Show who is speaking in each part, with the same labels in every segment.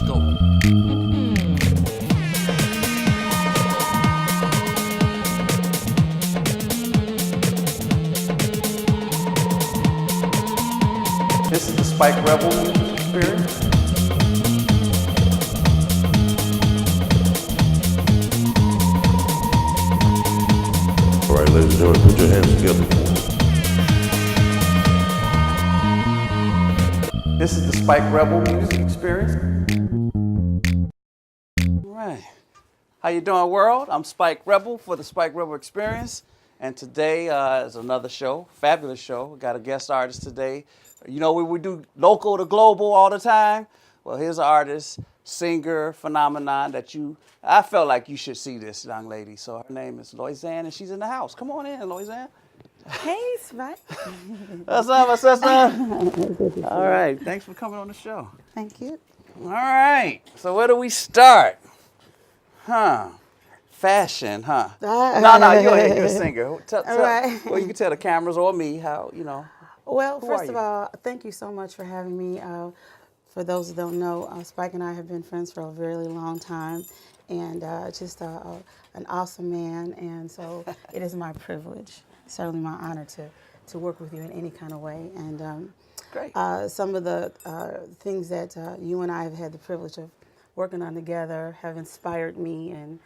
Speaker 1: Let's go.
Speaker 2: This is the Spike Rebel music experience.
Speaker 3: All right, ladies and gentlemen, put your hands together.
Speaker 2: This is the Spike Rebel music experience.
Speaker 4: All right. How you doing, world? I'm Spike Rebel for the Spike Rebel Experience. And today is another show, fabulous show. We got a guest artist today. You know, we do local to global all the time. Well, here's an artist, singer, phenomenon that I felt like you should see this young lady. So her name is Loysanne, and she's in the house. Come on in, Loysanne.
Speaker 5: Hey, Spike.
Speaker 4: What's up, my sister? All right, thanks for coming on the show.
Speaker 5: Thank you.
Speaker 4: All right, so where do we start? Fashion, huh? No, you're a singer.
Speaker 5: Right.
Speaker 4: Well, you can tell the cameras or me how, you know.
Speaker 5: Well,
Speaker 4: Who
Speaker 5: first
Speaker 4: are
Speaker 5: of
Speaker 4: you?
Speaker 5: all, thank you so much for having me. For those who don't know, Spike and I have been friends for a very long time, and just an awesome man. And so it is my privilege, certainly my honor to work with you in any kind of way. And
Speaker 4: Great.
Speaker 5: some of the things that you and I have had the privilege of working on together have inspired me, and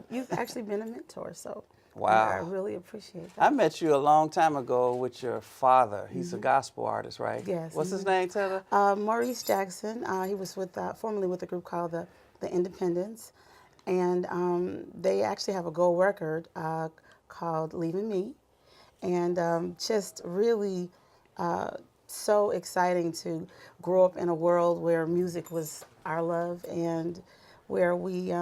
Speaker 5: you've actually been a mentor. So
Speaker 4: Wow.
Speaker 5: I really appreciate that.
Speaker 4: I met you a long time ago with your father. He's a gospel artist, right?
Speaker 5: Yes.
Speaker 4: What's his name, Taylor?
Speaker 5: Maurice Jackson. He was with formerly with a group called the Independents, and they actually have a gold record called "Leaving Me," and just really so exciting to grow up in a world where music was our love and where we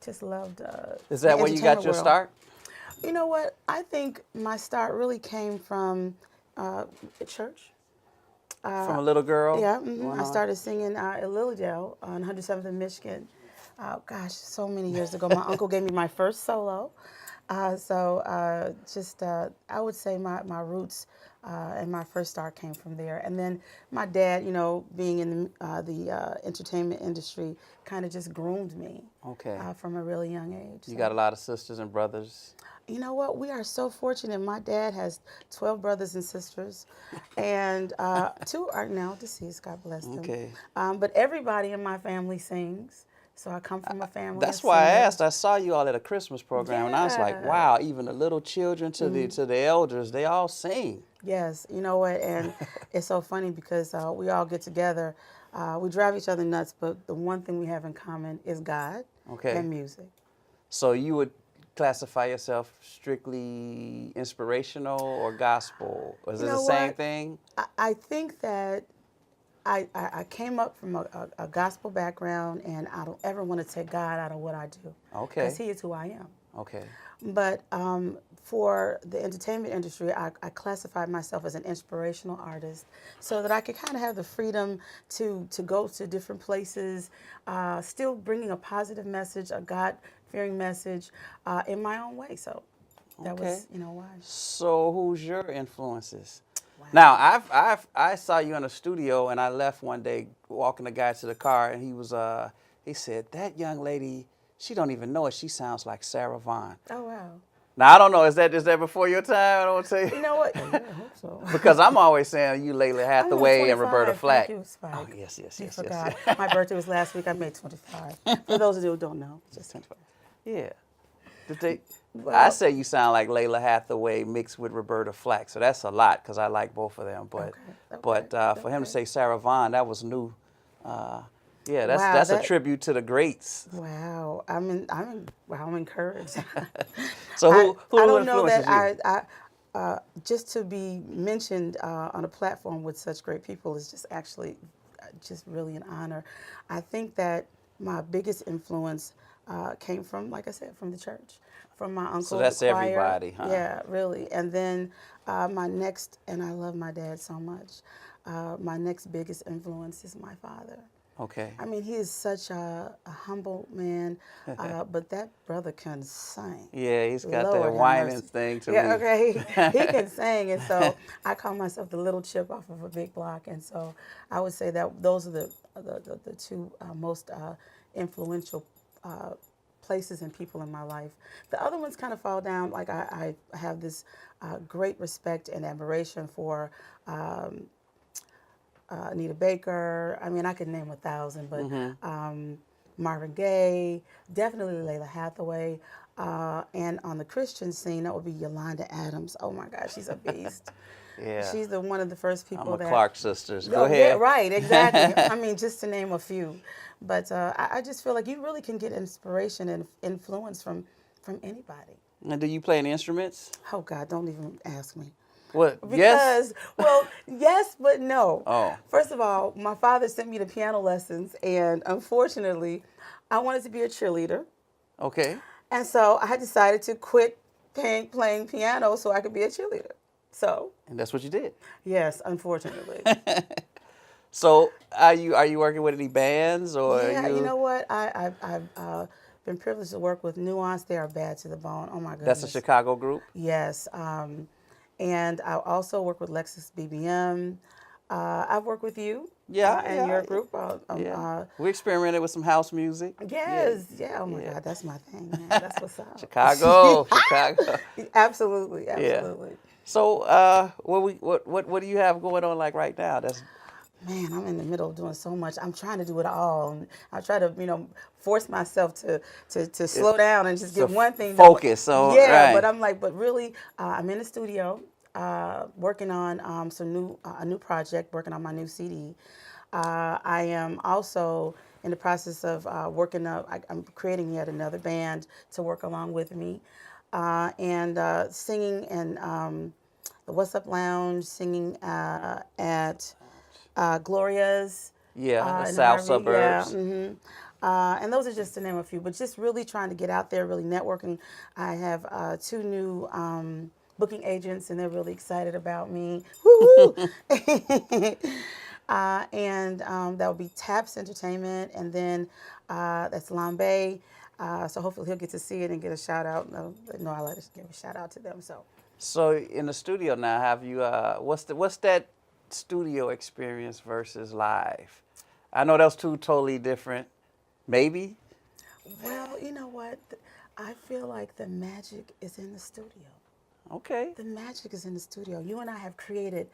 Speaker 5: just loved.
Speaker 4: Is that
Speaker 5: the
Speaker 4: where you got your
Speaker 5: entertainment world.
Speaker 4: start?
Speaker 5: You know what? I think my start really came from church.
Speaker 4: From a little girl?
Speaker 5: Yeah,
Speaker 4: Wow.
Speaker 5: I started singing at Lilydale on 107th in Michigan. Gosh, so many years ago. My uncle gave me my first solo. I would say my roots and my first start came from there. And then my dad, you know, being in the entertainment industry, kind of just groomed me
Speaker 4: Okay.
Speaker 5: from a really young age.
Speaker 4: You got a lot of sisters and brothers.
Speaker 5: You know what? We are so fortunate. My dad has 12 brothers and sisters, and 2 are now deceased. God bless them.
Speaker 4: Okay.
Speaker 5: But everybody in my family sings, so I come from a family.
Speaker 4: That's
Speaker 5: of
Speaker 4: why I
Speaker 5: singers.
Speaker 4: asked. I saw you all at a Christmas program, and I was like,
Speaker 5: Yeah.
Speaker 4: wow, even the little children to the elders, they all sing.
Speaker 5: Yes, you know what? And it's so funny because we all get together. We drive each other nuts, but the one thing we have in common is God
Speaker 4: Okay.
Speaker 5: and music.
Speaker 4: So you would classify yourself strictly inspirational or gospel? Or is it
Speaker 5: You
Speaker 4: the
Speaker 5: know
Speaker 4: same
Speaker 5: what?
Speaker 4: thing?
Speaker 5: I think that I came up from a gospel background, and I don't ever want to take God out of what I do.
Speaker 4: Okay.
Speaker 5: Because He is who I am.
Speaker 4: Okay.
Speaker 5: But for the entertainment industry, I classified myself as an inspirational artist so that I could kind of have the freedom to go to different places, still bringing a positive message, a God-fearing message in my own way. So that was, you know, why.
Speaker 4: So who's your influences? Now, I saw you in a studio, and I left one day walking the guy to the car, and he said, that young lady, she don't even know it. She sounds like Sarah Vaughan.
Speaker 5: Oh, wow.
Speaker 4: Now, I don't know, is that before your time? I don't want to tell
Speaker 5: You
Speaker 4: you.
Speaker 5: know what? Yeah, I hope so.
Speaker 4: Because I'm always saying you Layla
Speaker 5: I'm
Speaker 4: Hathaway and
Speaker 5: 25.
Speaker 4: Roberta Flack.
Speaker 5: Thank you, Spike.
Speaker 4: Oh, yes.
Speaker 5: You forgot. My birthday was last week. I made 25. For those of you who don't know, just 25.
Speaker 4: Yeah. Did they?
Speaker 5: Well-
Speaker 4: I say you sound like Layla Hathaway mixed with Roberta Flack, so that's a lot because I like both of them. But for him to say Sarah Vaughan, that was new. Yeah, that's a tribute to the greats.
Speaker 5: Wow, I'm encouraged.
Speaker 4: So who
Speaker 5: I don't know
Speaker 4: influences
Speaker 5: that
Speaker 4: you?
Speaker 5: just to be mentioned on a platform with such great people is just actually just really an honor. I think that my biggest influence came from, like I said, from the church, from my uncle.
Speaker 4: So that's
Speaker 5: the choir.
Speaker 4: everybody, huh?
Speaker 5: Yeah, really. And then my next, and I love my dad so much. My next biggest influence is my father.
Speaker 4: Okay.
Speaker 5: I mean, he is such a humble man, but that brother can sing.
Speaker 4: Yeah, he's got that
Speaker 5: Lord have
Speaker 4: whining
Speaker 5: mercy.
Speaker 4: thing to
Speaker 5: Yeah,
Speaker 4: me.
Speaker 5: okay. He can sing, and so I call myself the little chip off of a big block, and so I would say that those are the two most influential places and people in my life. The other ones kind of fall down. Like I have this great respect and admiration for Anita Baker. I mean, I could name 1,000, but Marvin Gaye, definitely Layla Hathaway. And on the Christian scene, that would be Yolanda Adams. Oh my gosh, she's a beast.
Speaker 4: Yeah.
Speaker 5: She's one of the first people
Speaker 4: I'm a
Speaker 5: that.
Speaker 4: Clark sisters. Go
Speaker 5: Oh,
Speaker 4: ahead.
Speaker 5: yeah, right, exactly. I mean, just to name a few. But I just feel like you really can get inspiration and influence from anybody.
Speaker 4: And do you play any instruments?
Speaker 5: Oh God, don't even ask me.
Speaker 4: What?
Speaker 5: Because,
Speaker 4: Yes.
Speaker 5: well, yes, but no.
Speaker 4: Oh.
Speaker 5: First of all, my father sent me to piano lessons, and unfortunately, I wanted to be a cheerleader.
Speaker 4: Okay.
Speaker 5: And so I decided to quit playing piano so I could be a cheerleader. So,
Speaker 4: And that's what you did.
Speaker 5: yes, unfortunately.
Speaker 4: So are you working with any bands or
Speaker 5: Yeah,
Speaker 4: you?
Speaker 5: you know what? I've been privileged to work with Nuance. They are bad to the bone. Oh, my goodness.
Speaker 4: That's a Chicago group.
Speaker 5: Yes. And I also work with Lexus BBM. I've worked with you.
Speaker 4: Yeah,
Speaker 5: And your
Speaker 4: yeah,
Speaker 5: group.
Speaker 4: Yeah. We experimented with some house music.
Speaker 5: Yes. Yeah. Oh my
Speaker 4: Yeah.
Speaker 5: God, that's my thing, man. That's what's up.
Speaker 4: Chicago. Chicago.
Speaker 5: Absolutely. Absolutely.
Speaker 4: So what do you have going on like right now? That's
Speaker 5: Man, I'm in the middle of doing so much. I'm trying to do it all. And I try to, force myself to slow down and just get one thing done.
Speaker 4: focus. So
Speaker 5: Yeah,
Speaker 4: right.
Speaker 5: but I'm like, but really, I'm in the studio working on a new project, working on my new CD. I am also in the process of I'm creating yet another band to work along with me, and singing and the What's Up Lounge, singing at Gloria's.
Speaker 4: Yeah, the
Speaker 5: in
Speaker 4: South
Speaker 5: Harvey.
Speaker 4: suburbs.
Speaker 5: Yeah, and those are just to name a few, but just really trying to get out there, really networking. I have 2 new booking agents, and they're really excited about me. Woo-woo! And that will be Taps Entertainment, and then that's Lambe. So hopefully he'll get to see it and get a shout out. No, I like to give a shout out to them.
Speaker 4: So in the studio now, have you? What's that studio experience versus live? I know those two totally different. Maybe.
Speaker 5: Well, you know what? I feel like the magic is in the studio.
Speaker 4: Okay.
Speaker 5: The magic is in the studio. You and I have created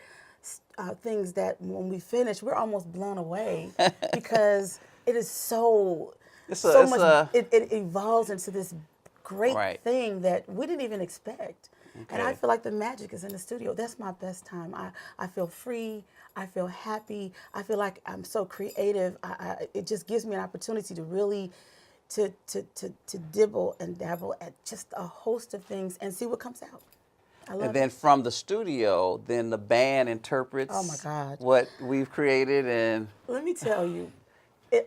Speaker 5: things that when we finish, we're almost blown away because it is so much. It evolves into this great thing that we didn't even expect. Okay. And I feel like the magic is in the studio. That's my best time. I feel free. I feel happy. I feel like I'm so creative. It just gives me an opportunity to really to dibble and dabble at just a host of things and see what comes out.
Speaker 4: And then from the studio, then the band interprets what we've created. And
Speaker 5: let me tell you,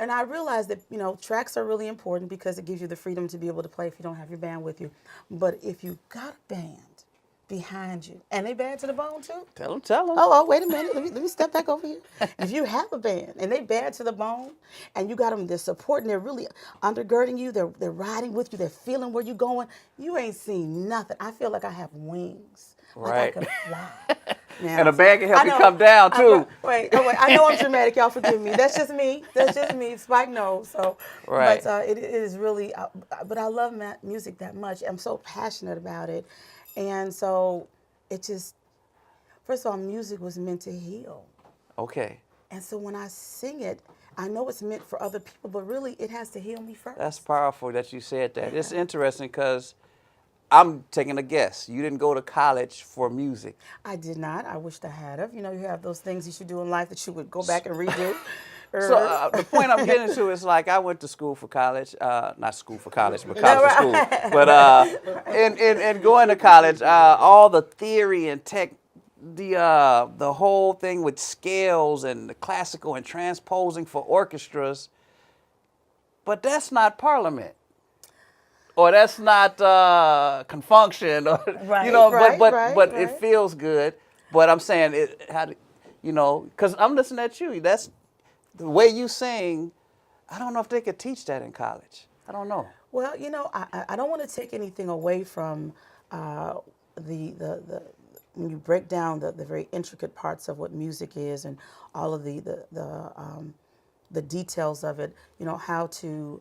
Speaker 5: and I realize that, tracks are really important because it gives you the freedom to be able to play if you don't have your band with you. But if you got a band behind you, and they bad to the bone too?
Speaker 4: Tell them.
Speaker 5: Oh, wait a minute. Let me step back over here. If you have a band and they bad to the bone, and you got them, they're supporting, they're really undergirding you, they're riding with you, they're feeling where you're going, you ain't seen nothing. I feel like I have wings.
Speaker 4: Right.
Speaker 5: Like I can fly. Now,
Speaker 4: and a band can help you come down too.
Speaker 5: Wait. I know I'm dramatic. Y'all forgive me. That's just me. Spike knows. So,
Speaker 4: right.
Speaker 5: But it is really. But I love music that much. I'm so passionate about it, and so it just. First of all, music was meant to heal.
Speaker 4: Okay.
Speaker 5: And so when I sing it, I know it's meant for other people, but really it has to heal me first.
Speaker 4: That's powerful that you said that. Yeah. It's interesting because I'm taking a guess. You didn't go to college for music.
Speaker 5: I did not. I wished I had have. You have those things you should do in life that you would go back and redo.
Speaker 4: So the point I'm getting to is like I went to school for college, not school for college, but college for school. But in going to college, all the theory and tech, the whole thing with scales and the classical and transposing for orchestras, but that's not Parliament. Or that's not confunction, or, but it feels good. But I'm saying because I'm listening at you. the way you sing, I don't know if they could teach that in college. I don't know.
Speaker 5: Well, you know, I don't want to take anything away from the when you break down the very intricate parts of what music is and all of the details of it. You know how to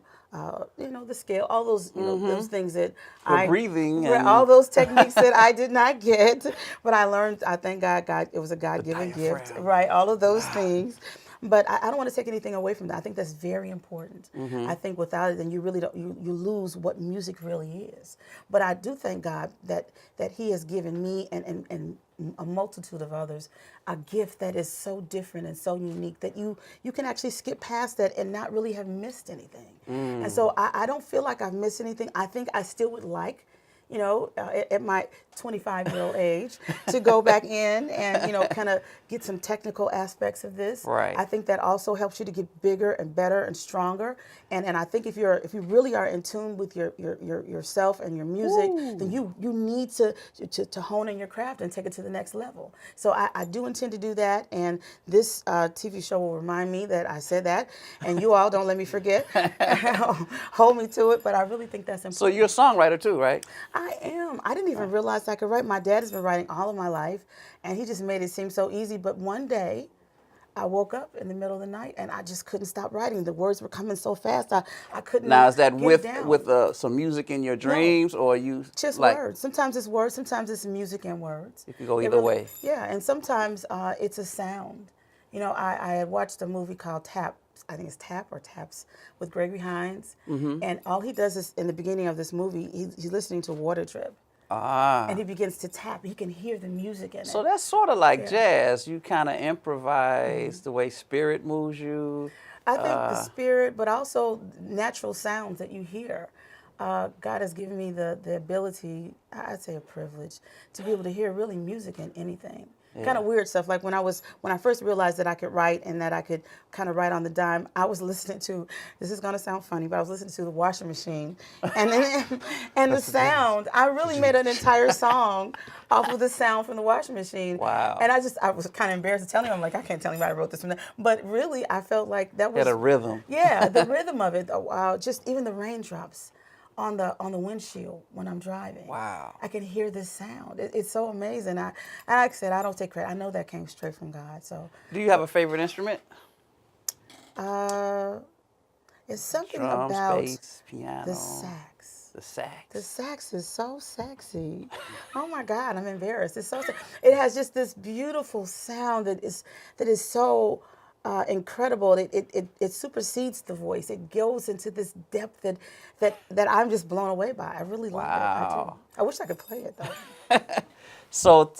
Speaker 5: you know the scale, all those you know those things that
Speaker 4: For breathing
Speaker 5: right,
Speaker 4: and
Speaker 5: all those techniques that I did not get, but I learned. I thank God, it was a God-given gift,
Speaker 4: diaphragm.
Speaker 5: right? All of those things. But I don't want to take anything away from that. I think that's very important. I think without it, then you really don't, you lose what music really is. But I do thank God that He has given me and a multitude of others a gift that is so different and so unique that you can actually skip past that and not really have missed anything. And so I don't feel like I've missed anything. I think I still would like, you know, at my 25-year-old age, to go back in and, you know, kind of get some technical aspects of this.
Speaker 4: Right.
Speaker 5: I think that also helps you to get bigger and better and stronger. And I think if you really are in tune with yourself and your music, then you need to hone in your craft and take it to the next level. So I do intend to do that. And this TV show will remind me that I said that. And you all don't let me forget. Hold me to it. But I really think that's important.
Speaker 4: So you're a songwriter too, right?
Speaker 5: I am. I didn't even realize I could write. My dad has been writing all of my life, and he just made it seem so easy. But one day, I woke up in the middle of the night, and I just couldn't stop writing. The words were coming so fast, I couldn't.
Speaker 4: Now is that
Speaker 5: get
Speaker 4: with
Speaker 5: down.
Speaker 4: some music in your dreams, or you
Speaker 5: Just
Speaker 4: like
Speaker 5: words. Sometimes it's words. Sometimes it's music and words.
Speaker 4: it could go
Speaker 5: It
Speaker 4: either way?
Speaker 5: Yeah, and sometimes it's a sound. You know, I had watched a movie called Tap. I think it's Tap or Taps with Gregory Hines, and all he does is in the beginning of this movie, he's listening to water drip. And he begins to tap. He can hear the music in it.
Speaker 4: So that's sort of like jazz. You kind of improvise the way spirit moves you.
Speaker 5: I think the spirit, but also natural sounds that you hear. God has given me the ability, I'd say a privilege, to be able to hear really music in anything. Yeah. Kind of weird stuff. Like when I first realized that I could write and that I could kind of write on the dime, I was listening to, this is gonna sound funny, but I was listening to the washing machine, and the sound. I really made an entire song off of the sound from the washing machine.
Speaker 4: Wow.
Speaker 5: And I was kind of embarrassed to tell him. I'm like, I can't tell anybody I wrote this from that. But really, I felt like that was
Speaker 4: Had a rhythm.
Speaker 5: Yeah, the rhythm of it. Just even the raindrops on the windshield when I'm driving.
Speaker 4: Wow.
Speaker 5: I can hear this sound. It's so amazing. Like I said, I don't take credit. I know that came straight from God. So.
Speaker 4: Do you have a favorite instrument?
Speaker 5: It's something
Speaker 4: Drums,
Speaker 5: about
Speaker 4: bass, piano.
Speaker 5: the sax.
Speaker 4: The sax.
Speaker 5: The sax is so sexy. Oh my God, I'm embarrassed. It's so. It has just this beautiful sound that is so. Incredible. It supersedes the voice. It goes into this depth that I'm just blown away by. I really love it. I do. I wish I could play it though.
Speaker 4: So,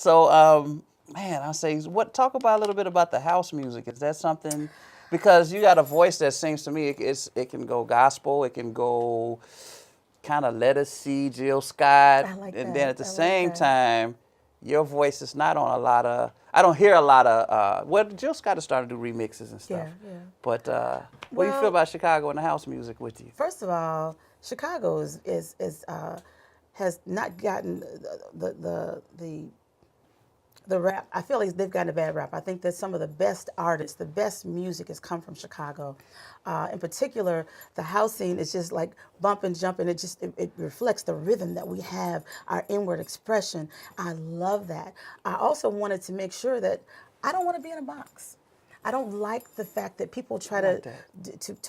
Speaker 4: man, I say, talk about a little bit about the house music. Is that something? Because you got a voice that seems to me it can go gospel, it can go kind of Let Us See, Jill Scott,
Speaker 5: I like
Speaker 4: and
Speaker 5: that.
Speaker 4: then at the
Speaker 5: I like
Speaker 4: same
Speaker 5: that.
Speaker 4: time, your voice is not on a lot of. I don't hear a lot of. Well, Jill Scott has started to do remixes and stuff.
Speaker 5: Yeah.
Speaker 4: But what do you feel about Chicago and the house music with you?
Speaker 5: First of all, Chicago has not gotten the rap. I feel like they've gotten a bad rap. I think that some of the best artists, the best music has come from Chicago. In particular, the house scene is just like bump and jump, and it reflects the rhythm that we have, our inward expression. I love that. I also wanted to make sure that I don't want to be in a box. I don't like the fact that people try to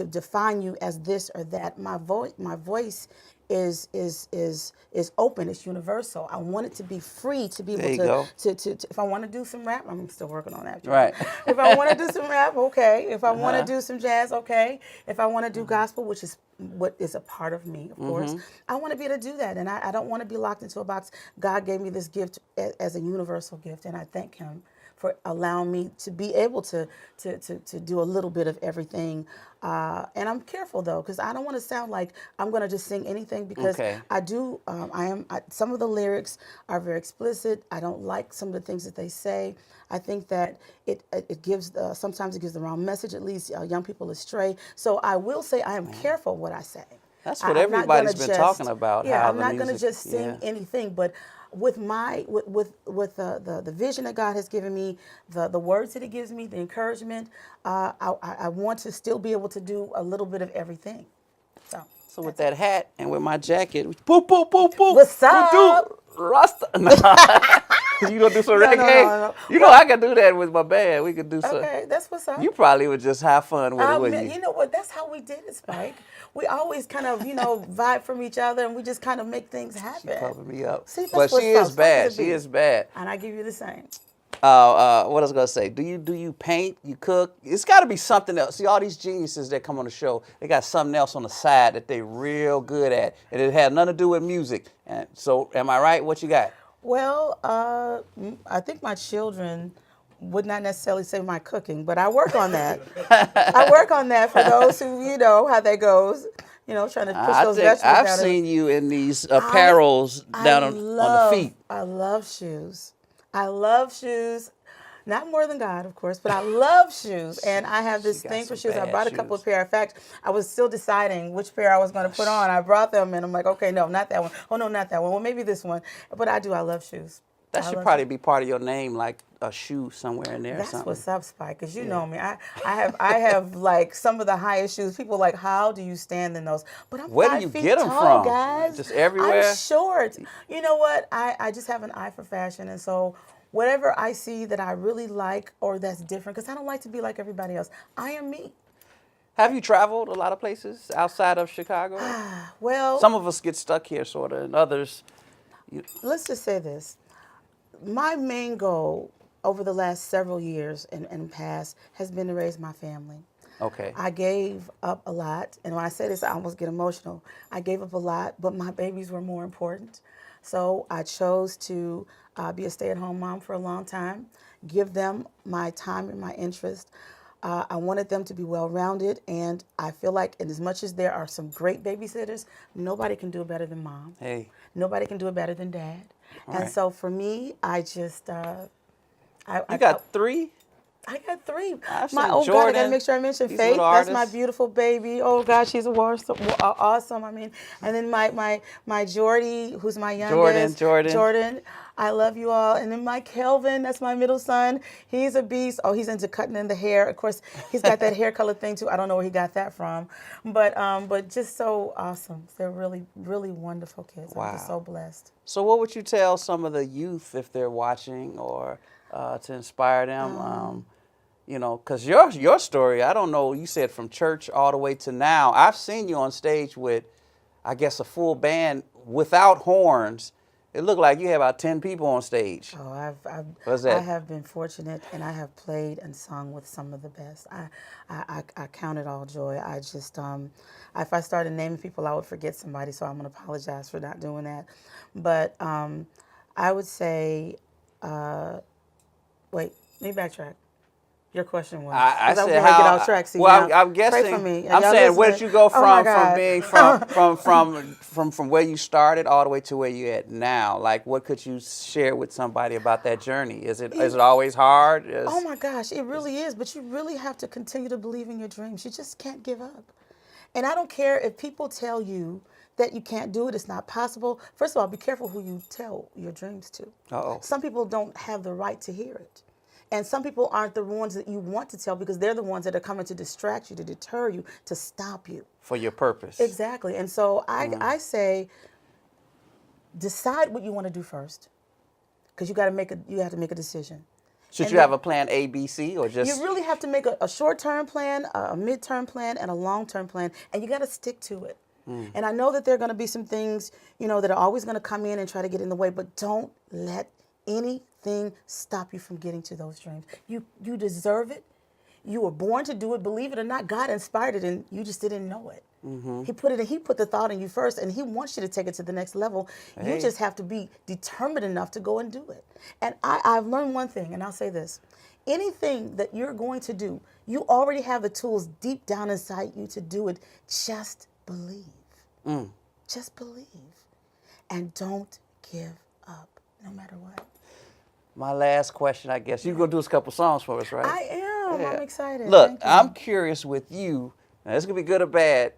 Speaker 5: define you as this or that. My voice is open. It's universal. I want it to be free to be able to if I want to do some rap, I'm still working on that.
Speaker 4: Right.
Speaker 5: If I want to do some rap, okay. If I want to do some jazz, okay. If I want to do gospel, which is what is a part of me, of course, I want to be able to do that, and I don't want to be locked into a box. God gave me this gift as a universal gift, and I thank Him for allowing me to be able to do a little bit of everything. And I'm careful though, because I don't want to sound like I'm going to just sing anything, because I do. Some of the lyrics are very explicit. I don't like some of the things that they say. I think that it gives sometimes it gives the wrong message. It leads young people astray. So I will say I am careful what I say.
Speaker 4: That's what everybody's been talking about.
Speaker 5: Yeah,
Speaker 4: how
Speaker 5: I'm not
Speaker 4: going to
Speaker 5: just sing anything, but with the vision that God has given me, the words that He gives me, the encouragement, I want to still be able to do a little bit of everything.
Speaker 4: So with that hat and with my jacket, boop, boop, boop, boop.
Speaker 5: What's
Speaker 4: we
Speaker 5: up?
Speaker 4: do Rasta. Nah. You gonna do some
Speaker 5: No,
Speaker 4: reggae?
Speaker 5: no.
Speaker 4: You know I can do that with my band. We could do some.
Speaker 5: Okay, that's what's up.
Speaker 4: You probably would just have fun with it, wouldn't
Speaker 5: You know what? That's how we did it, Spike. We always kind of, vibe from each other, and we just kind of make things happen.
Speaker 4: She covered me up.
Speaker 5: See, that's
Speaker 4: But
Speaker 5: what's
Speaker 4: she
Speaker 5: up.
Speaker 4: is bad. She is bad.
Speaker 5: And I give you the same.
Speaker 4: What I was gonna say? Do you paint? You cook? It's got to be something else. See, all these geniuses that come on the show, they got something else on the side that they real good at, and it had nothing to do with music. And so, am I right? What you got?
Speaker 5: Well, I think my children would not necessarily say my cooking, but I work on that. I work on that for those who, how that goes. Trying to push those vegetables
Speaker 4: I've
Speaker 5: down.
Speaker 4: seen you in these apparels down on the feet.
Speaker 5: I love shoes. I love shoes. Not more than God, of course, but I love shoes. And I have this thing for shoes. I bought a couple of pair. In fact, I was still deciding which pair I was going to put on. I brought them, and I'm like, okay, no, not that one. Oh, no, not that one. Well, maybe this one. But I love shoes.
Speaker 4: That should probably be part of your name, like a shoe somewhere in there.
Speaker 5: That's
Speaker 4: or something.
Speaker 5: what's up, Spike, because you know me. I have like some of the highest shoes. People are like, how do you stand in those? But I'm
Speaker 4: Where
Speaker 5: 5
Speaker 4: do you
Speaker 5: feet
Speaker 4: get them
Speaker 5: tall,
Speaker 4: from?
Speaker 5: guys.
Speaker 4: Just everywhere?
Speaker 5: I'm short. You know what? I just have an eye for fashion, and so whatever I see that I really like or that's different, because I don't like to be like everybody else. I am me.
Speaker 4: Have you traveled a lot of places outside of Chicago?
Speaker 5: Well,
Speaker 4: some of us get stuck here, sort of, and others.
Speaker 5: Let's just say this. My main goal over the last several years and past has been to raise my family.
Speaker 4: Okay.
Speaker 5: I gave up a lot, and when I say this, I almost get emotional. I gave up a lot, but my babies were more important. So I chose to be a stay-at-home mom for a long time, give them my time and my interest. I wanted them to be well-rounded, and I feel like, and as much as there are some great babysitters, nobody can do it better than mom.
Speaker 4: Hey.
Speaker 5: Nobody can do it better than dad.
Speaker 4: All
Speaker 5: and
Speaker 4: right.
Speaker 5: so for me, I just...
Speaker 4: You got 3?
Speaker 5: I got 3.
Speaker 4: I've
Speaker 5: God,
Speaker 4: seen
Speaker 5: I
Speaker 4: Jordan.
Speaker 5: gotta make sure I mention
Speaker 4: He's a
Speaker 5: Faith.
Speaker 4: little
Speaker 5: That's my
Speaker 4: artist.
Speaker 5: beautiful baby. Oh God, she's awesome. I mean, and then my Jordy, who's my youngest. Jordan. I love you all. And then my Kelvin, that's my middle son. He's a beast. Oh, he's into cutting in the hair. Of course, he's got that hair color thing too. I don't know where he got that from, but just so awesome. They're really, really wonderful kids.
Speaker 4: Wow.
Speaker 5: I'm just so blessed.
Speaker 4: So what would you tell some of the youth if they're watching, or to inspire them? Because your story, I don't know, you said from church all the way to now. I've seen you on stage with, I guess, a full band without horns. It looked like you had about 10 people on stage.
Speaker 5: Oh,
Speaker 4: What's
Speaker 5: I
Speaker 4: that?
Speaker 5: have been fortunate, and I have played and sung with some of the best. I count it all joy. I just, if I started naming people, I would forget somebody, so I'm going to apologize for not doing that. But I would say, wait, let me backtrack. Your question was,
Speaker 4: I said
Speaker 5: get
Speaker 4: how.
Speaker 5: off track. See,
Speaker 4: well,
Speaker 5: now,
Speaker 4: I'm guessing.
Speaker 5: pray for me.
Speaker 4: I'm
Speaker 5: Y'all
Speaker 4: saying, where did
Speaker 5: listening?
Speaker 4: you go
Speaker 5: Oh my
Speaker 4: from
Speaker 5: God.
Speaker 4: being from where you started all the way to where you at now? Like, what could you share with somebody about that journey? Is it always hard?
Speaker 5: Oh my gosh, it really is. But you really have to continue to believe in your dreams. You just can't give up. And I don't care if people tell you that you can't do it, it's not possible. First of all, be careful who you tell your dreams to.
Speaker 4: Uh-oh.
Speaker 5: Some people don't have the right to hear it. And some people aren't the ones that you want to tell because they're the ones that are coming to distract you, to deter you, to stop you.
Speaker 4: For your purpose.
Speaker 5: Exactly. And so I say, decide what you want to do first, because you have to make a decision.
Speaker 4: Should
Speaker 5: And
Speaker 4: you have a plan A, B, C, or just?
Speaker 5: You really have to make a short-term plan, a mid-term plan, and a long-term plan, and you got to stick to it. And I know that there are going to be some things, that are always going to come in and try to get in the way, but don't let anything stop you from getting to those dreams. You deserve it. You were born to do it. Believe it or not, God inspired it, and you just didn't know it. He put the thought in you first, and He wants you to take it to the next level.
Speaker 4: Hey.
Speaker 5: You just have to be determined enough to go and do it. And I've learned one thing, and I'll say this. Anything that you're going to do, you already have the tools deep down inside you to do it. Just believe. Just believe. And don't give up, no matter what.
Speaker 4: My last question, I guess. You're going to do us a couple songs for us, right?
Speaker 5: I am.
Speaker 4: Yeah.
Speaker 5: I'm excited.
Speaker 4: Look,
Speaker 5: Thank you.
Speaker 4: I'm curious with you. Now, this could be good or bad.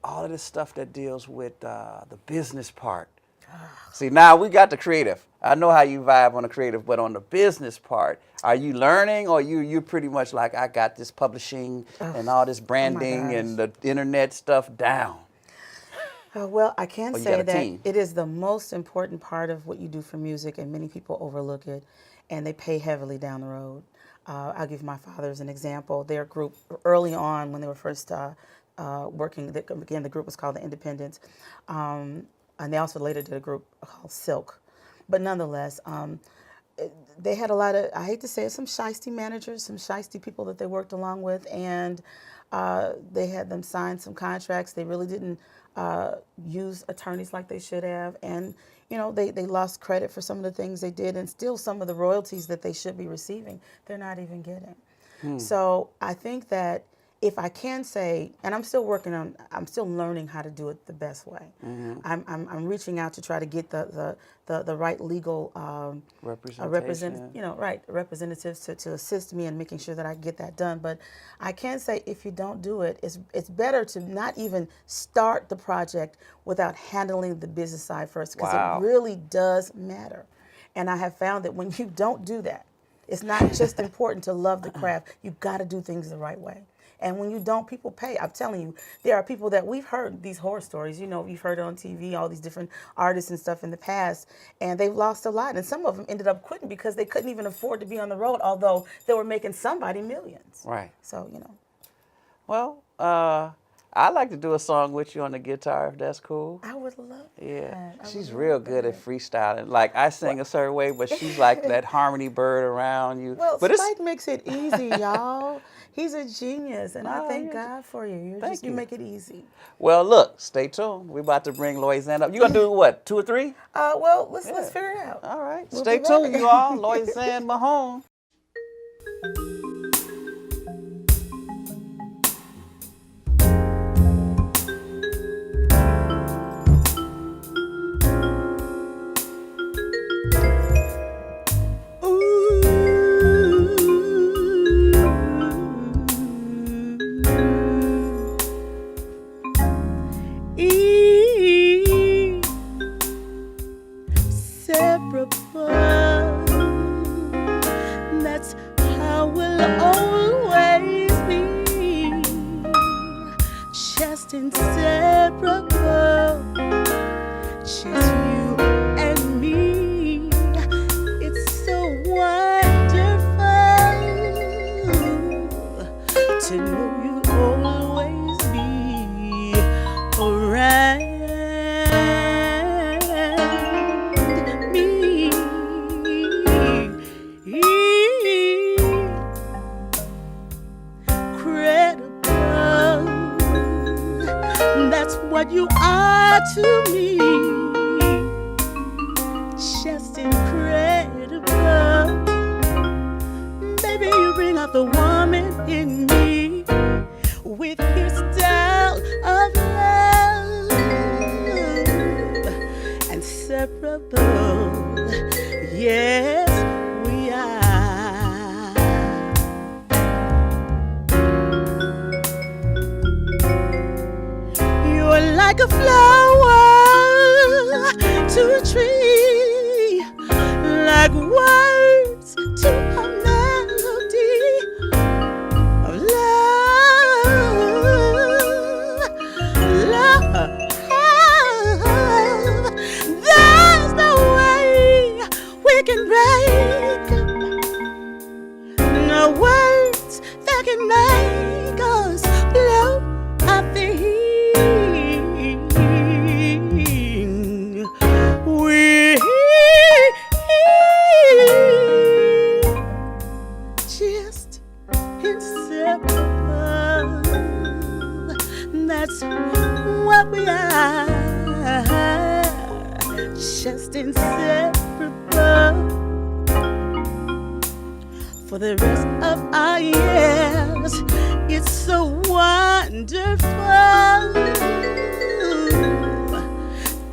Speaker 4: All of this stuff that deals with the business part See, now we got the creative. I know how you vibe on the creative, but on the business part, are you learning, or you're pretty much like, I got this publishing and all this branding and the internet stuff down?
Speaker 5: Well, I can
Speaker 4: you
Speaker 5: say
Speaker 4: got a
Speaker 5: that
Speaker 4: team.
Speaker 5: it is the most important part of what you do for music, and many people overlook it, and they pay heavily down the road. I'll give my father as an example. Their group, early on when they were first working, again, the group was called the Independents, and they also later did a group called Silk. But nonetheless, they had a lot of, I hate to say it, some shiesty managers, some shiesty people that they worked along with, and they had them sign some contracts. They really didn't use attorneys like they should have, and they lost credit for some of the things they did, and still some of the royalties that they should be receiving, they're not even getting. So I think that if I can say, and I'm still learning how to do it the best way. I'm reaching out to try to get the right legal representatives to assist me in making sure that I get that done. But I can say, if you don't do it, it's better to not even start the project without handling the business side first, because it really does matter. And I have found that when you don't do that, it's not just important to love the craft. You've got to do things the right way. And when you don't, people pay. I'm telling you, there are people that we've heard these horror stories. You've heard it on TV, all these different artists and stuff in the past, and they've lost a lot. And some of them ended up quitting because they couldn't even afford to be on the road, although they were making somebody millions.
Speaker 4: Right.
Speaker 5: So,
Speaker 4: Well, I'd like to do a song with you on the guitar, if that's cool.
Speaker 5: I would love
Speaker 4: Yeah,
Speaker 5: that.
Speaker 4: she's real good at freestyling. Like, I sing a certain way, but she's like that harmony bird around you.
Speaker 5: Well,
Speaker 4: but
Speaker 5: Spike makes it easy, y'all. He's a genius, and I thank
Speaker 4: yeah.
Speaker 5: God for you. You make it easy.
Speaker 4: Well, look, stay tuned. We're about to bring Loysanne up. You gonna do what, 2 or 3?
Speaker 5: Well, let's figure it out.
Speaker 4: All right,
Speaker 5: We'll
Speaker 4: stay
Speaker 5: be
Speaker 4: tuned,
Speaker 5: ready.
Speaker 4: you all. Loysanne Mahone.
Speaker 5: That's how we'll always be, just inseparable, just you and me. It's so wonderful to know you'll always be around me. Credible, that's what you are to me. Just incredible. Baby, you bring out the woman in me with your style of love. Inseparable, yes, we are. You're like a flower to a tree, like words to a melody of love. There's no way we can break up. No words that can make us blow up the heat. We just inseparable. That's what we are. Just inseparable for the rest of our years. It's so wonderful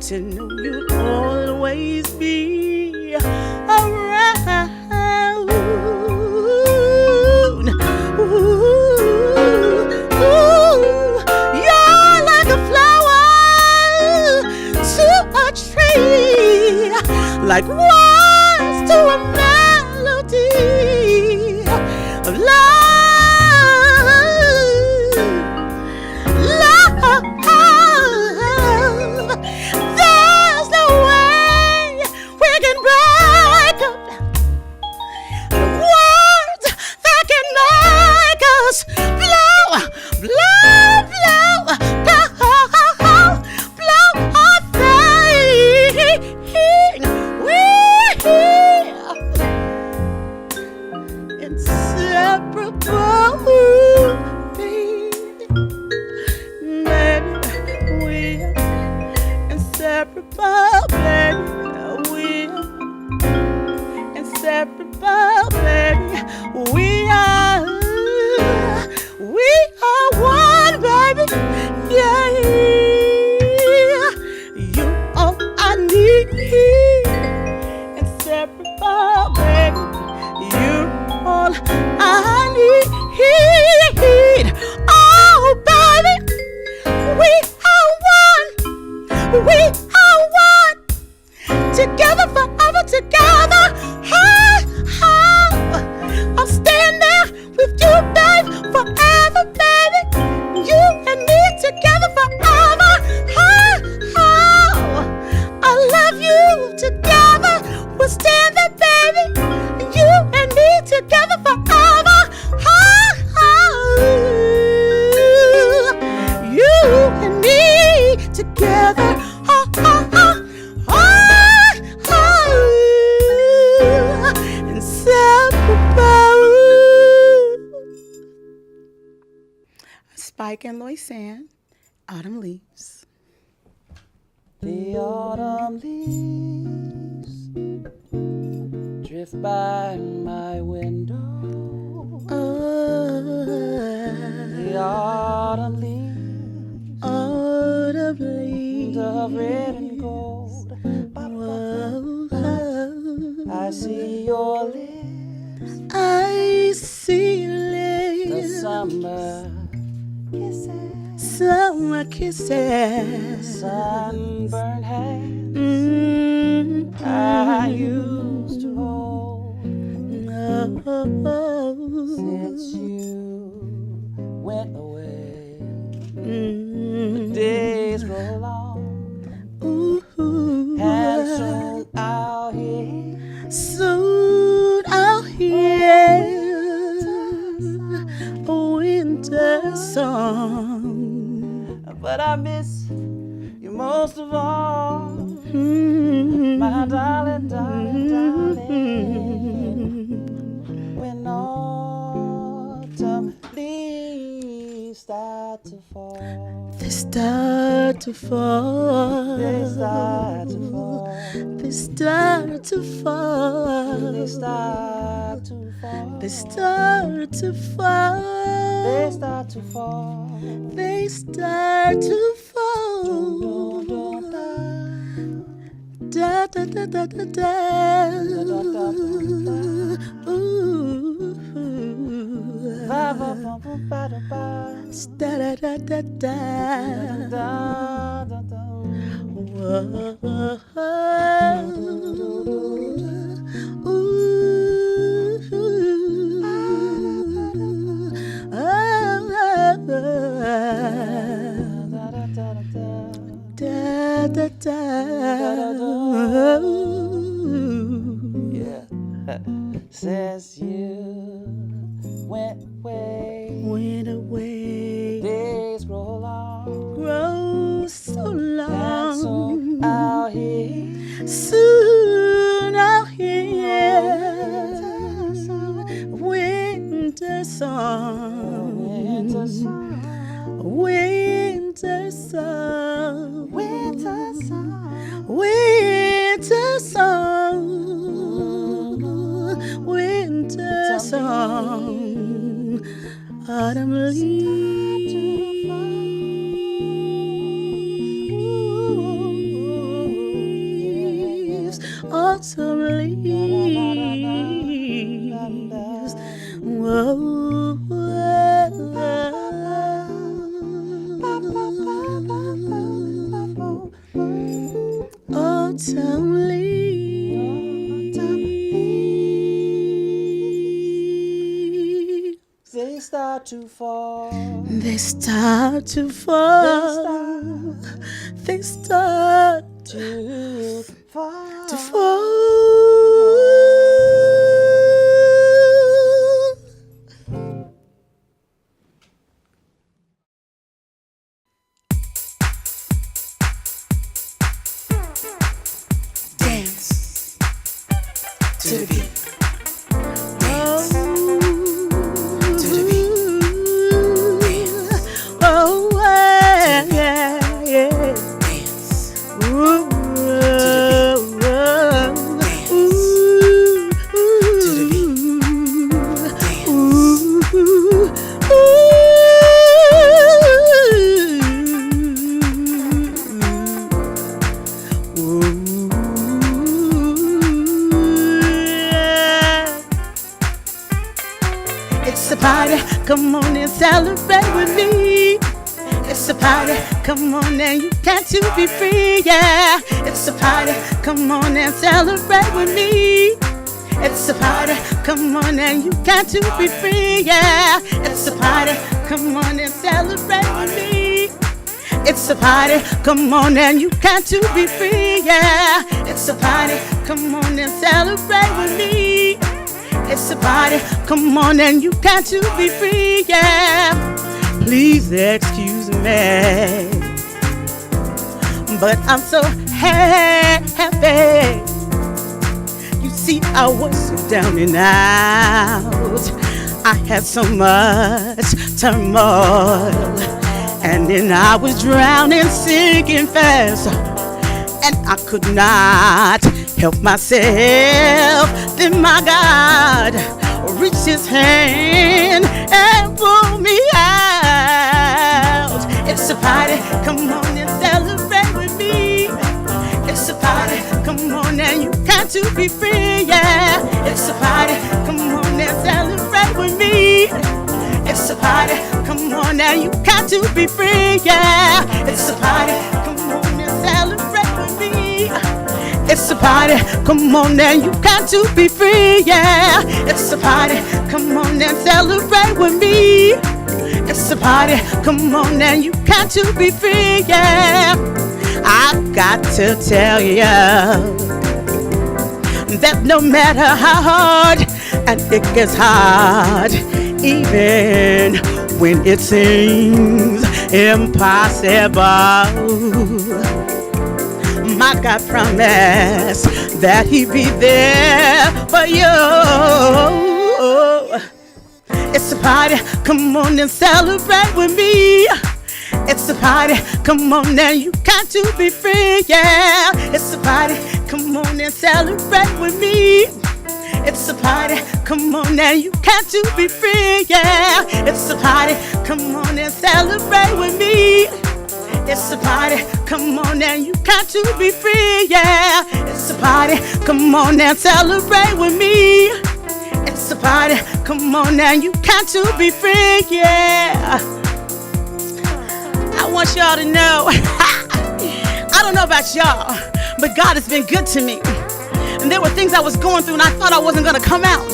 Speaker 5: to know you'll always be around. You're like a flower to a tree. inseparable, baby. We're inseparable, baby. We are one, baby. Yeah, you all I need. Inseparable, baby. You all I need. Oh, baby, we are one. We are one. Together, forever together. I'll stand there with you, babe, forever, baby. You and me together forever. I love you together. We'll stand there, baby. You and me together forever. You and me together. Spike and Loysanne, Autumn Leaves.
Speaker 4: The autumn leaves drift by my window. The autumn leaves, of red and gold. I see your lips,
Speaker 5: I see your
Speaker 4: the
Speaker 5: lips. Summer kisses,
Speaker 4: sunburned hands I used to hold. Since you went away, the days grow long, and soon I'll hear
Speaker 5: a winter song.
Speaker 4: But I miss you most of all, my darling, darling, darling. When autumn leaves start to fall,
Speaker 5: they start to fall,
Speaker 4: they start to fall,
Speaker 5: they start to fall,
Speaker 4: they start to fall,
Speaker 5: they start to fall,
Speaker 4: they start to fall,
Speaker 5: they start to fall. Da da da da da da. Ooh. Da da da da da. Whoa. Da da da.
Speaker 4: Yeah. Since you went away, days grow long,
Speaker 5: grow so long.
Speaker 4: And soon I'll hear
Speaker 5: winter song, winter song, winter song, winter song, winter song, winter song. Autumn leaves, autumn leaves. Whoa, autumn leaves.
Speaker 4: they start to fall.
Speaker 5: They start to fall. They start
Speaker 4: To fall.
Speaker 5: to fall. Dance to the beat. Dance to the beat. Oh, yeah, yeah, yeah. Dance. Ooh. come on and celebrate with me. It's a party, come on and you got to be free, yeah. It's a party, come on and celebrate with me. It's a party, come on and you got to be free, yeah. It's a party, come on and celebrate with me. It's a party, come on and you got to be free, yeah. It's a party, come on and celebrate with me. It's a party, come on and you got to be free, yeah. Please excuse me, but I'm so happy. You see, I was so down and out. I had so much turmoil, and then I was drowning, sinking fast, and I could not help myself. Then my God reached his hand and pulled me out. It's a party, come on and celebrate with me. It's a party, come on and you got to be free, yeah. It's a party, come on and celebrate with me. It's a party, come on and you got to be free, yeah. It's a party, come on and celebrate with me. It's a party, come on and you got to be free, yeah. It's a party, come on and celebrate with me. It's a party, come on and you got to be free, yeah. I've got to tell you that no matter how hard, and it gets hard, even when it seems impossible, my God promised that he'd be there for you. It's a party, come on and celebrate with me. It's a party, come on and you got to be free, yeah. It's a party, come on and celebrate with me. It's a party, come on and you got to be free, yeah. It's a party, come on and celebrate with me. It's a party, come on and you got to be free, yeah. It's a party, come on and celebrate with me. It's a party, come on and you got to be free, yeah. I want y'all to know, I don't know about y'all, but God has been good to me. And there were things I was going through and I thought I wasn't gonna come out.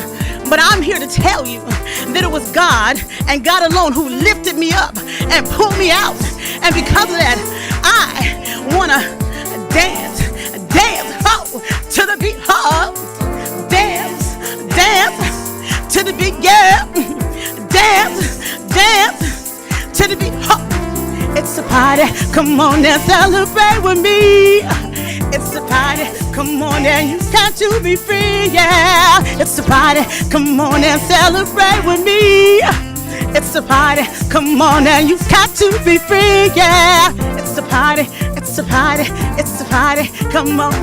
Speaker 5: But I'm here to tell you that it was God and God alone who lifted me up and pulled me out. And because of that, I wanna dance, ho, to the beat, ho. Dance to the beat, yeah. Dance to the beat, ho. It's a party, come on and celebrate with me. It's a party, come on and you got to be free, yeah. It's a party, come on and celebrate with me. It's a party, come on and you got to be free, yeah. It's a party, it's a party, it's a party, come on.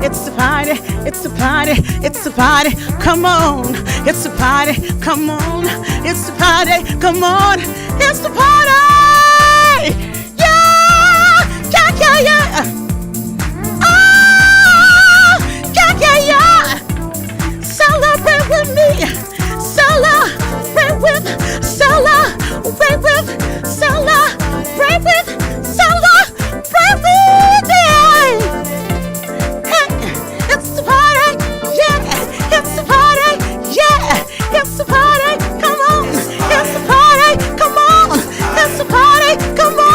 Speaker 5: It's a party, it's a party, it's a party, come on. It's a party, come on. It's a party, come on. It's a party, yeah, yeah, yeah, yeah. Celebrate with me. Celebrate with. Celebrate with. Celebrate with. Celebrate with me. Hey, it's the party. Yeah, it's the party. Yeah, it's the party. Come on. It's the party. Come on. It's the party. Come on.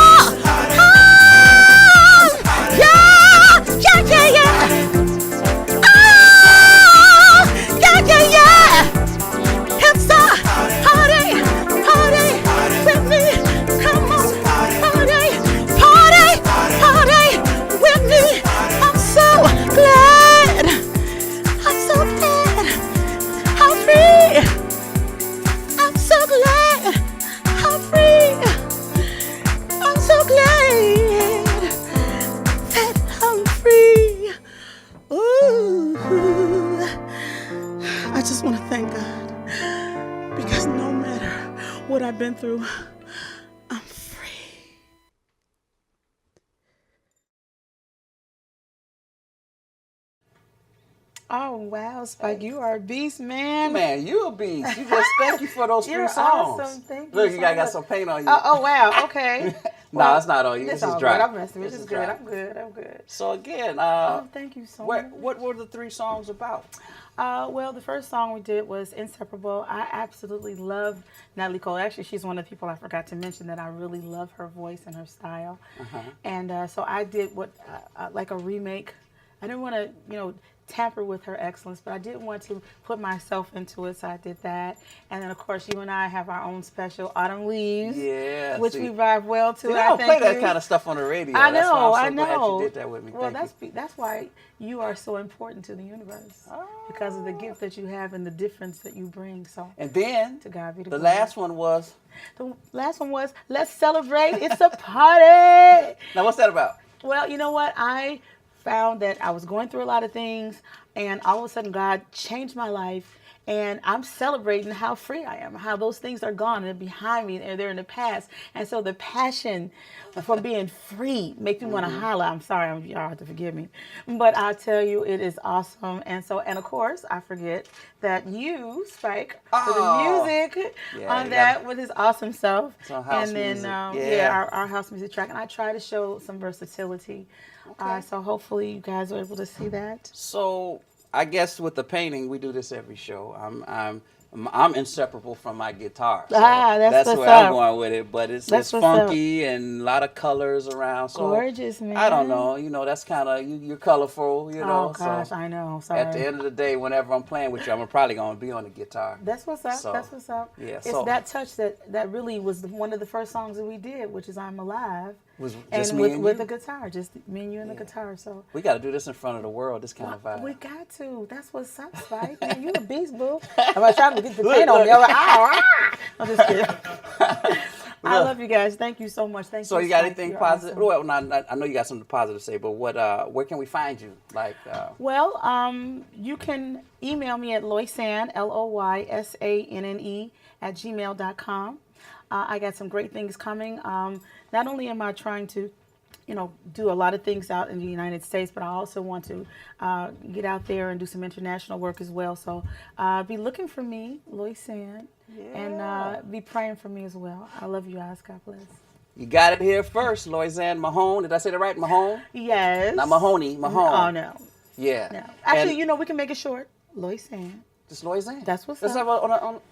Speaker 5: Been through, I'm free. Oh wow, Spike, you are a beast, man.
Speaker 4: Man, you a beast. You just thank you for those
Speaker 5: You're
Speaker 4: 3 songs.
Speaker 5: awesome. Thank you.
Speaker 4: Look,
Speaker 5: so
Speaker 4: you got
Speaker 5: much.
Speaker 4: some paint on you.
Speaker 5: Oh wow. Okay.
Speaker 4: No, it's not on you.
Speaker 5: It's
Speaker 4: This is
Speaker 5: all
Speaker 4: dry.
Speaker 5: good. I'm messing with
Speaker 4: This
Speaker 5: you.
Speaker 4: is
Speaker 5: It's good.
Speaker 4: dry.
Speaker 5: I'm good. I'm good.
Speaker 4: So again,
Speaker 5: Oh, thank you so much.
Speaker 4: what were the 3 songs about?
Speaker 5: Well, the first song we did was Inseparable. I absolutely love Natalie Cole. Actually, she's one of the people I forgot to mention that I really love her voice and her style. And so I did what, like a remake. I didn't want to, tamper with her excellence, but I did want to put myself into it, so I did that. And then, of course, you and I have our own special, Autumn Leaves,
Speaker 4: Yeah,
Speaker 5: which
Speaker 4: see.
Speaker 5: we vibe well to.
Speaker 4: See, I don't
Speaker 5: thank
Speaker 4: play that
Speaker 5: you.
Speaker 4: kind of stuff on the radio.
Speaker 5: I
Speaker 4: That's why
Speaker 5: know,
Speaker 4: I'm so
Speaker 5: I know.
Speaker 4: glad you did that with me.
Speaker 5: Well,
Speaker 4: Thank you.
Speaker 5: that's why you are so important to the universe, because of the gift that you have and the difference that you bring. So,
Speaker 4: And then
Speaker 5: to God be the
Speaker 4: the
Speaker 5: glory.
Speaker 4: last one was.
Speaker 5: The last one was Let's Celebrate. It's a party.
Speaker 4: Now, what's that about?
Speaker 5: Well, you know what? I found that I was going through a lot of things, and all of a sudden God changed my life, and I'm celebrating how free I am, how those things are gone and behind me, and they're in the past. And so the passion for being free makes me want to holler. I'm sorry, y'all have to forgive me, but I tell you, it is awesome. And so, and of course, I forget that you, Spike, for the music
Speaker 4: Yeah,
Speaker 5: on
Speaker 4: you
Speaker 5: that with his awesome self.
Speaker 4: It's on house
Speaker 5: And then,
Speaker 4: music.
Speaker 5: our house music track. And I try to show some versatility. So hopefully you guys are able to see that.
Speaker 4: So I guess with the painting, we do this every show. I'm inseparable from my guitar. So
Speaker 5: that's what's
Speaker 4: where
Speaker 5: up.
Speaker 4: I'm going with it. But it's
Speaker 5: That's what's
Speaker 4: funky and a lot of colors around. So
Speaker 5: Gorgeous, man.
Speaker 4: I don't know. That's kind of you're colorful.
Speaker 5: Oh gosh,
Speaker 4: so
Speaker 5: I know. Sorry.
Speaker 4: at the end of the day, whenever I'm playing with you, I'm probably gonna be on the guitar.
Speaker 5: That's what's up.
Speaker 4: So,
Speaker 5: That's what's up.
Speaker 4: yeah,
Speaker 5: It's
Speaker 4: so-
Speaker 5: that touch that really was one of the first songs that we did, which is "I'm Alive,"
Speaker 4: Was
Speaker 5: and
Speaker 4: just me and
Speaker 5: with
Speaker 4: you?
Speaker 5: the guitar, just me and you and the guitar. So
Speaker 4: We got to do this in front of the world. This kind of vibe.
Speaker 5: we got to. That's what's up, Spike. Man, you a beast, boo. I'm trying to get the paint on me. I'm like, I'm just kidding. I love you guys. Thank you so much. Thank you.
Speaker 4: So you got
Speaker 5: Spike.
Speaker 4: anything
Speaker 5: You're
Speaker 4: positive?
Speaker 5: awesome.
Speaker 4: Well, I know you got something positive to say, but where can we find you?
Speaker 5: Well, you can email me at Loysanne, LOYSANNE @gmail.com. I got some great things coming. Not only am I trying to, do a lot of things out in the United States, but I also want to get out there and do some international work as well. So be looking for me, Loysanne, and be praying for me as well. I love you guys. God bless.
Speaker 4: You got it here first, Loysanne Mahone. Did I say that right? Mahone?
Speaker 5: Yes.
Speaker 4: Not Mahoney, Mahone.
Speaker 5: Oh, no.
Speaker 4: Yeah.
Speaker 5: No. Actually,
Speaker 4: And
Speaker 5: we can make it short. Loysanne.
Speaker 4: just Loysanne.
Speaker 5: That's what's
Speaker 4: That's
Speaker 5: up.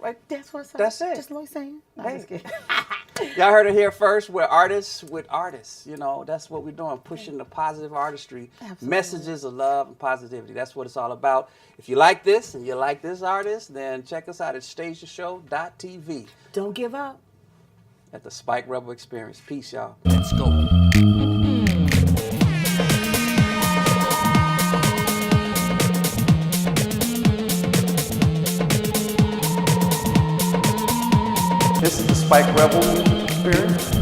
Speaker 4: Right.
Speaker 5: That's what's up.
Speaker 4: That's it.
Speaker 5: Just Loysanne. No,
Speaker 4: Hey.
Speaker 5: just kidding.
Speaker 4: Y'all heard it here first. We're artists with artists. That's what we're doing, pushing the positive artistry,
Speaker 5: Absolutely.
Speaker 4: messages of love and positivity. That's what it's all about. If you like this and you like this artist, then check us out at stagetheshow.tv
Speaker 5: Don't give up.
Speaker 4: at the Spike Rebel Experience. Peace, y'all.
Speaker 3: Let's go.
Speaker 2: This is the Spike Rebel Experience.